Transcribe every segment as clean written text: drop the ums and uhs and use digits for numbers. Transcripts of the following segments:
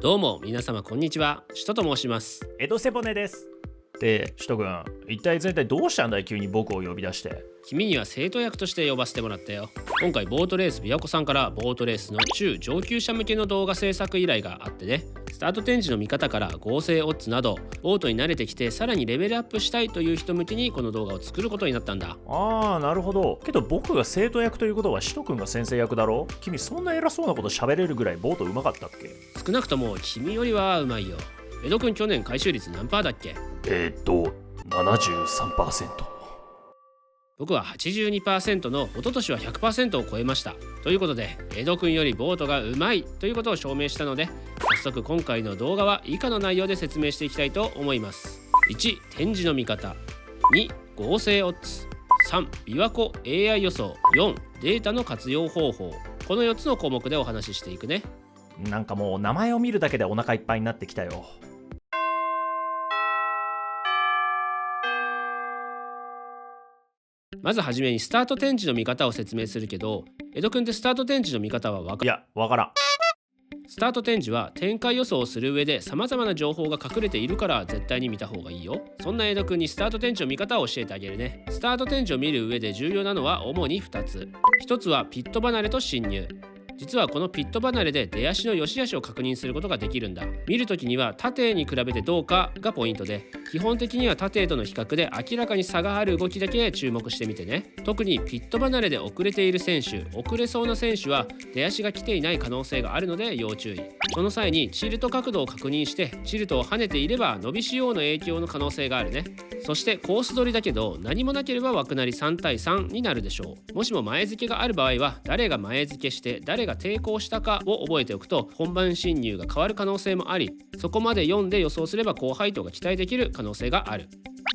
どうも皆様こんにちは、しとと申します。江戸背骨です。で、しとくん、一体全体どうしたんだい、急に僕を呼び出して。君には生徒役として呼ばせてもらったよ。今回ボートレース琵琶湖さんからボートレースの中上級者向けの動画制作依頼があってね、スタート展示の見方から合成オッズなどボートに慣れてきてさらにレベルアップしたいという人向けにこの動画を作ることになったんだ。ああ、なるほど。けど僕が生徒役ということはしとくんが先生役だろ。君そんな偉そうなこと喋れるぐらいボート上手かったっけ？少なくとも君よりはうまいよ。江戸くん去年回収率何パーだっけ？73%。僕は 82% の一昨年は 100% を超えました。ということで江戸くんよりボートがうまいということを証明したので、早速今回の動画は以下の内容で説明していきたいと思います。1、展示の見方。2、合成オッズ。3、琵琶湖 AI 予想。4、データの活用方法。この4つの項目でお話ししていくね。なんかもう名前を見るだけでお腹いっぱいになってきたよ。まずはじめにスタート展示の見方を説明するけど、江戸くんってスタート展示の見方は分かる？いや、わからん。スタート展示は展開予想をする上で様々な情報が隠れているから絶対に見た方がいいよ。そんな江戸くんにスタート展示の見方を教えてあげるね。スタート展示を見る上で重要なのは主に2つ。1つはピット離れと進入。実はこのピット離れで出足の良し悪しを確認することができるんだ。見るときには縦に比べてどうかがポイントで、基本的には縦との比較で明らかに差がある動きだけ注目してみてね。特にピット離れで遅れている選手、遅れそうな選手は出足が来ていない可能性があるので要注意。その際にチルト角度を確認してチルトを跳ねていれば伸びしようの影響の可能性があるね。そしてコース取りだけど何もなければ枠なり3対3になるでしょう。もしも前付けがある場合は誰が前付けして誰が抵抗したかを覚えておくと本番進入が変わる可能性もあり、そこまで読んで予想すれば高配当が期待できる可能性がある。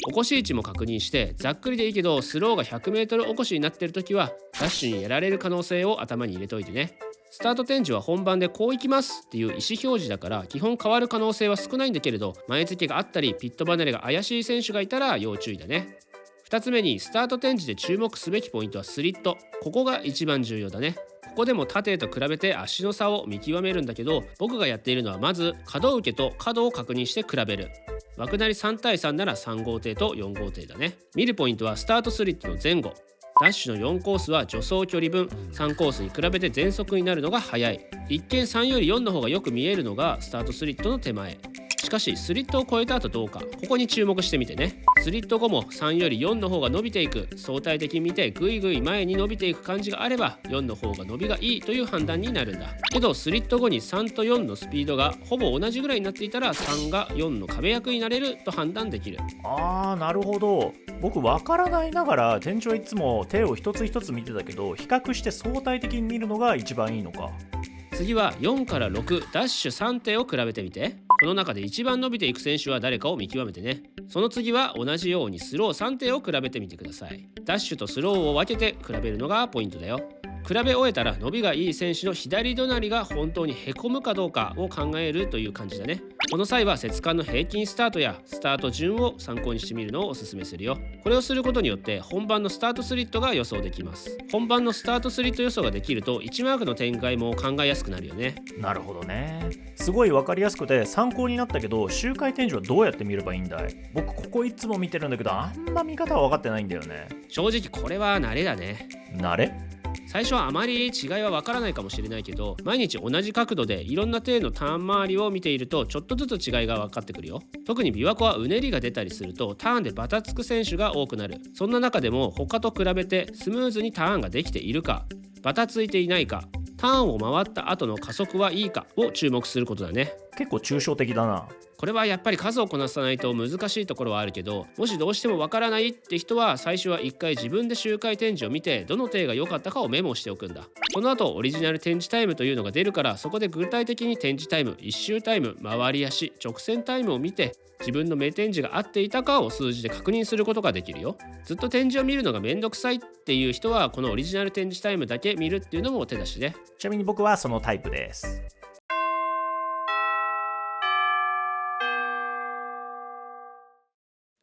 起こし位置も確認して、ざっくりでいいけどスローが 100m 起こしになっているときはダッシュにやられる可能性を頭に入れといてね。スタート展示は本番でこう行きますっていう意思表示だから基本変わる可能性は少ないんだけれど、前付けがあったりピット離れが怪しい選手がいたら要注意だね。2つ目にスタート展示で注目すべきポイントはスリット。ここが一番重要だね。ここでも縦と比べて足の差を見極めるんだけど、僕がやっているのはまず角受けと角を確認して比べる。枠なり3対3なら3号艇と4号艇だね。見るポイントはスタートスリットの前後。ダッシュの4コースは助走距離分、3コースに比べて全速になるのが速い。一見3より4の方がよく見えるのがスタートスリットの手前。しかしスリットを超えた後どうか、ここに注目してみてね。スリット後も3より4の方が伸びていく、相対的に見てぐいぐい前に伸びていく感じがあれば4の方が伸びがいいという判断になるんだけど、スリット後に3と4のスピードがほぼ同じぐらいになっていたら3が4の壁役になれると判断できる。あー、なるほど。僕わからないながら天井いつも手を一つ一つ見てたけど、比較して相対的に見るのが一番いいのか。次は4から6ダッシュ3手を比べてみて。この中で一番伸びていく選手は誰かを見極めてね。その次は同じようにスロー3手を比べてみてください。ダッシュとスローを分けて比べるのがポイントだよ。比べ終えたら伸びがいい選手の左隣が本当にへこむかどうかを考えるという感じだね。この際は節間の平均スタートやスタート順を参考にしてみるのをおすすめするよ。これをすることによって本番のスタートスリットが予想できます。本番のスタートスリット予想ができると1マークの展開も考えやすくなるよね。なるほどね。すごい分かりやすくて参考になったけど、周回展示はどうやって見ればいいんだい？僕ここいつも見てるんだけど、あんま見方は分かってないんだよね。正直これは慣れだね。慣れ？最初はあまり違いはわからないかもしれないけど、毎日同じ角度でいろんな体のターン周りを見ているとちょっとずつ違いが分かってくるよ。特に琵琶湖はうねりが出たりするとターンでバタつく選手が多くなる。そんな中でも他と比べてスムーズにターンができているか、バタついていないか、ターンを回った後の加速はいいかを注目することだね。結構抽象的だな。これはやっぱり数をこなさないと難しいところはあるけど、もしどうしてもわからないって人は最初は一回自分で周回展示を見てどの艇が良かったかをメモしておくんだ。この後オリジナル展示タイムというのが出るから、そこで具体的に展示タイム、一周タイム、回り足、直線タイムを見て自分の目展示が合っていたかを数字で確認することができるよ。ずっと展示を見るのがめんどくさいっていう人はこのオリジナル展示タイムだけ見るっていうのも手だしね。ちなみに僕はそのタイプです。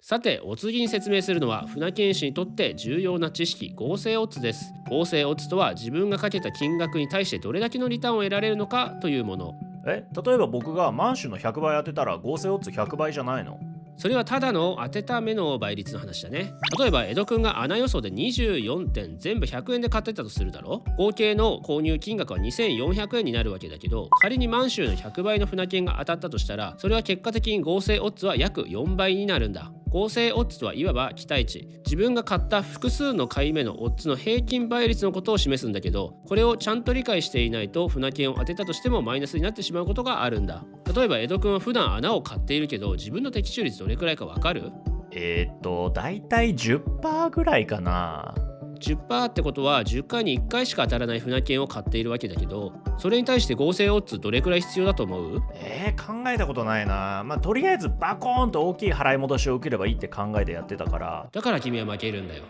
さてお次に説明するのは船検士にとって重要な知識、合成オッズです。合成オッズとは自分がかけた金額に対してどれだけのリターンを得られるのかというもの。例えば僕が満州の100倍当てたら合成オッズ100倍じゃないの？それはただの当てた目の倍率の話だね。例えば江戸くんが穴予想で24点全部100円で買ってたとするだろ。合計の購入金額は2400円になるわけだけど、仮に満州の100倍の船券が当たったとしたら、それは結果的に合成オッズは約4倍になるんだ。合成オッズとはいわば期待値、自分が買った複数の買い目のオッズの平均倍率のことを示すんだけど、これをちゃんと理解していないと船券を当てたとしてもマイナスになってしまうことがあるんだ。例えば江戸くんは普段穴を買っているけど、自分の的中率どれくらいかわかる？だいたい 10% ぐらいかな。10% ってことは10回に1回しか当たらない船券を買っているわけだけど、それに対して合成オッズどれくらい必要だと思う？考えたことないな。とりあえずバコーンと大きい払い戻しを受ければいいって考えてやってたから。だから君は負けるんだよ。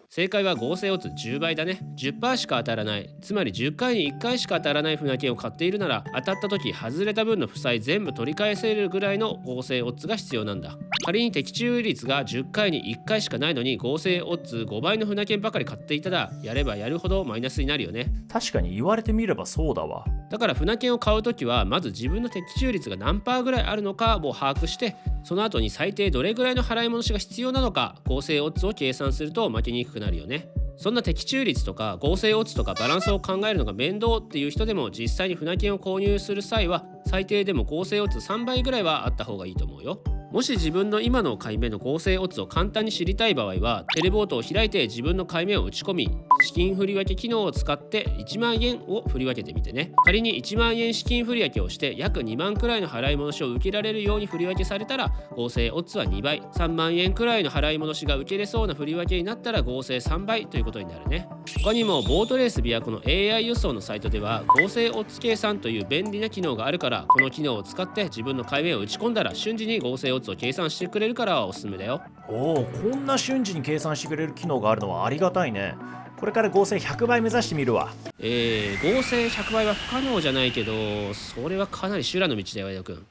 正解は合成オッズ10倍だね。 10% しか当たらない、つまり10回に1回しか当たらない船券を買っているなら、当たった時外れた分の負債全部取り返せるぐらいの合成オッズが必要なんだ。仮に的中率が10回に1回しかないのに合成オッズ5倍の船券ばかり買っていたら、やればやるほどマイナスになるよね。確かに言われてみればそうだわ。だから船券を買うときはまず自分の的中率が何パーぐらいあるのかを把握して、その後に最低どれぐらいの払い戻しが必要なのか合成オッズを計算すると負けにくくなるよね。そんな的中率とか合成オッズとかバランスを考えるのが面倒っていう人でも、実際に船券を購入する際は最低でも合成オッズ3倍ぐらいはあった方がいいと思うよ。もし自分の今の買い目の合成オッズを簡単に知りたい場合は、テレボートを開いて自分の買い目を打ち込み、資金振り分け機能を使って1万円を振り分けてみてね。仮に1万円資金振り分けをして約2万くらいの払い戻しを受けられるように振り分けされたら合成オッズは2倍、3万円くらいの払い戻しが受けれそうな振り分けになったら合成3倍ということになるね。他にもボートレース琵琶湖の AI 予想のサイトでは合成オッズ計算という便利な機能があるから、この機能を使って自分の買い目を打ち込んだら瞬時に合成オッズを計算してくれるからおすすめだよ。こんな瞬時に計算してくれる機能があるのはありがたいね。これから合成100倍目指してみるわ。合成100倍は不可能じゃないけど、それはかなり修羅の道だよ江戸くん。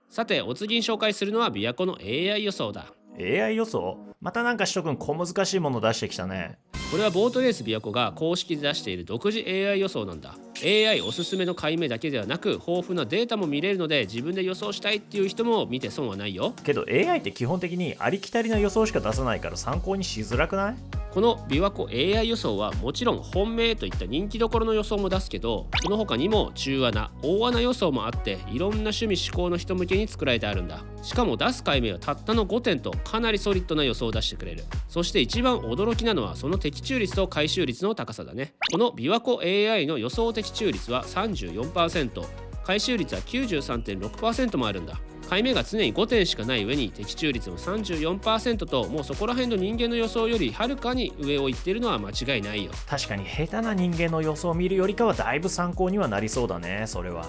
さてお次に紹介するのは琵琶湖の AI 予想だ。 AI 予想？またなんかしとくん小難しいもの出してきたね。これはボートレース琵琶湖が公式で出している独自 AI 予想なんだ。 AI おすすめの買い目だけではなく豊富なデータも見れるので、自分で予想したいっていう人も見て損はないよ。けど AI って基本的にありきたりな予想しか出さないから参考にしづらくない？この琵琶湖 AI 予想はもちろん本命といった人気どころの予想も出すけど、その他にも中穴、大穴予想もあって、いろんな趣味嗜好の人向けに作られてあるんだ。しかも出す買い目はたったの5点とかなりソリッドな予想を出してくれる。そして一番驚きなのはその的中率と回収率の高さだね。この琵琶湖 AI の予想的中率は 34%、 回収率は 93.6% もあるんだ。買い目が常に5点しかない上に的中率も 34% と、もうそこら辺の人間の予想よりはるかに上を行っているのは間違いないよ。確かに下手な人間の予想を見るよりかはだいぶ参考にはなりそうだね。それは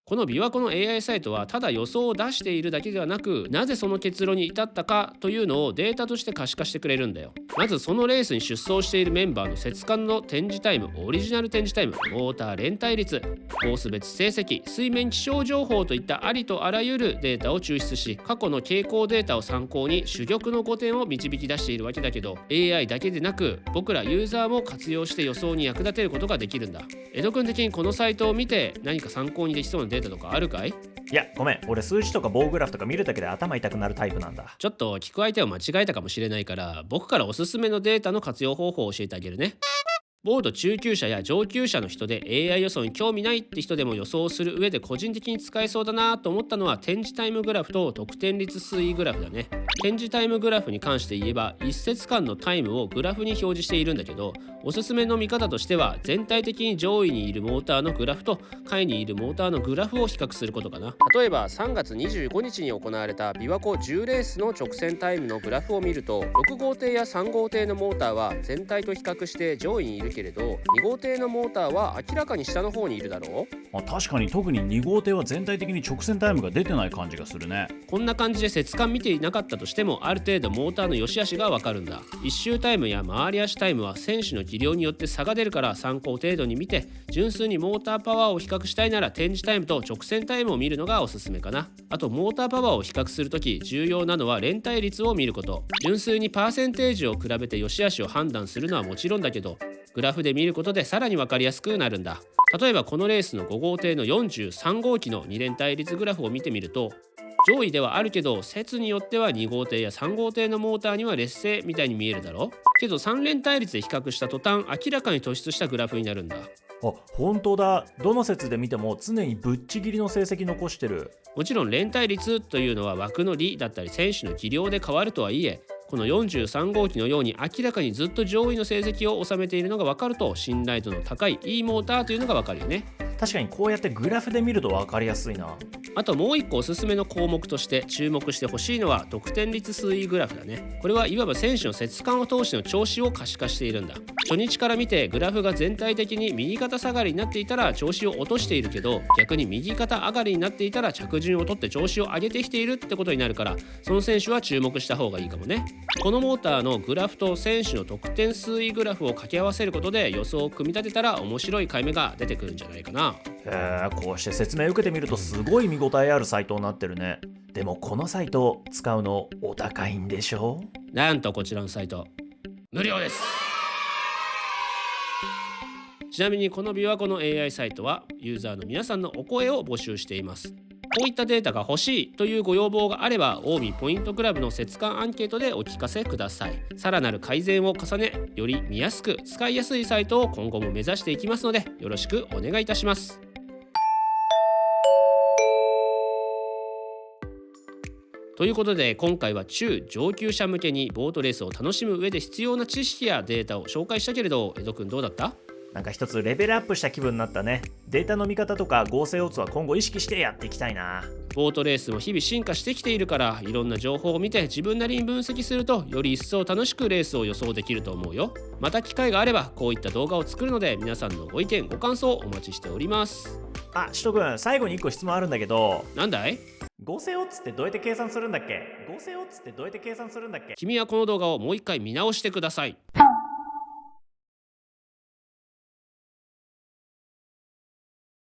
この琵琶湖の AI サイトはただ予想を出しているだけではなく、なぜその結論に至ったかというのをデータとして可視化してくれるんだよ。まずそのレースに出走しているメンバーの節間の展示タイム、オリジナル展示タイム、モーター連帯率、コース別成績、水面気象情報といったありとあらゆるデータを抽出し、過去の傾向データを参考に珠玉の5点を導き出しているわけだけど、 AI だけでなく僕らユーザーも活用して予想に役立てることができるんだ。江戸君的にこのサイトを見て何か参考にできそうなデータとかあるかい？いやごめん、俺数字とか棒グラフとか見るだけで頭痛くなるタイプなんだ。ちょっと聞く相手を間違えたかもしれないから、僕からおすすめのデータの活用方法を教えてあげるね。ボート中級者や上級者の人で AI 予想に興味ないって人でも予想する上で個人的に使えそうだなと思ったのは展示タイムグラフと得点率推移グラフだね。展示タイムグラフに関して言えば一節間のタイムをグラフに表示しているんだけど、おすすめの見方としては全体的に上位にいるモーターのグラフと下位にいるモーターのグラフを比較することかな。例えば3月25日に行われた琵琶湖10レースの直線タイムのグラフを見ると、6号艇や3号艇のモーターは全体と比較して上位にいるるけれど、2号艇のモーターは明らかに下の方にいるだろう。確かに特に2号艇は全体的に直線タイムが出てない感じがするね。こんな感じで節間見ていなかったとしても、ある程度モーターの良し悪しがわかるんだ。1周タイムや回り足タイムは選手の技量によって差が出るから、参考程度に見て純粋にモーターパワーを比較したいなら展示タイムと直線タイムを見るのがおすすめかな。あとモーターパワーを比較するとき重要なのは連帯率を見ること。純粋にパーセンテージを比べて良し悪しを判断するのはもちろんだけど、グラフで見ることでさらに分かりやすくなるんだ。例えばこのレースの5号艇の43号機の2連帯率グラフを見てみると、上位ではあるけど説によっては2号艇や3号艇のモーターには劣勢みたいに見えるだろ。けど3連帯率で比較した途端明らかに突出したグラフになるんだ。本当だ。どの説で見ても常にぶっちぎりの成績残してる。もちろん連帯率というのは枠の利だったり選手の技量で変わるとはいえ、この43号機のように明らかにずっと上位の成績を収めているのが分かると、信頼度の高いいいモーターというのが分かるよね。確かにこうやってグラフで見ると分かりやすいな。あともう一個おすすめの項目として注目してほしいのは得点率推移グラフだね。これはいわば選手の節間を通しての調子を可視化しているんだ。初日から見てグラフが全体的に右肩下がりになっていたら調子を落としているけど、逆に右肩上がりになっていたら着順を取って調子を上げてきているってことになるから、その選手は注目した方がいいかもね。このモーターのグラフと選手の得点推移グラフを掛け合わせることで予想を組み立てたら面白い買い目が出てくるんじゃないかな。こうして説明を受けてみるとすごい見応えあるサイトになってるね。でもこのサイト使うのお高いんでしょ？なんとこちらのサイト無料です。ちなみにこの琵琶湖の AI サイトはユーザーの皆さんのお声を募集しています。こういったデータが欲しいというご要望があれば、近江ポイントクラブの節間アンケートでお聞かせください。さらなる改善を重ね、より見やすく使いやすいサイトを今後も目指していきますので、よろしくお願いいたします。ということで今回は中上級者向けにボートレースを楽しむ上で必要な知識やデータを紹介したけれど、江戸くんどうだった？なんか一つレベルアップした気分になったね。データの見方とか合成オッズは今後意識してやっていきたいな。ボートレースも日々進化してきているから、いろんな情報を見て自分なりに分析するとより一層楽しくレースを予想できると思うよ。また機会があればこういった動画を作るので、皆さんのご意見ご感想をお待ちしております。しとくん、最後に1個質問あるんだけど、なんだい？合成オッズってどうやって計算するんだっけ？合成オッズってどうやって計算するんだっけ？君はこの動画をもう一回見直してください。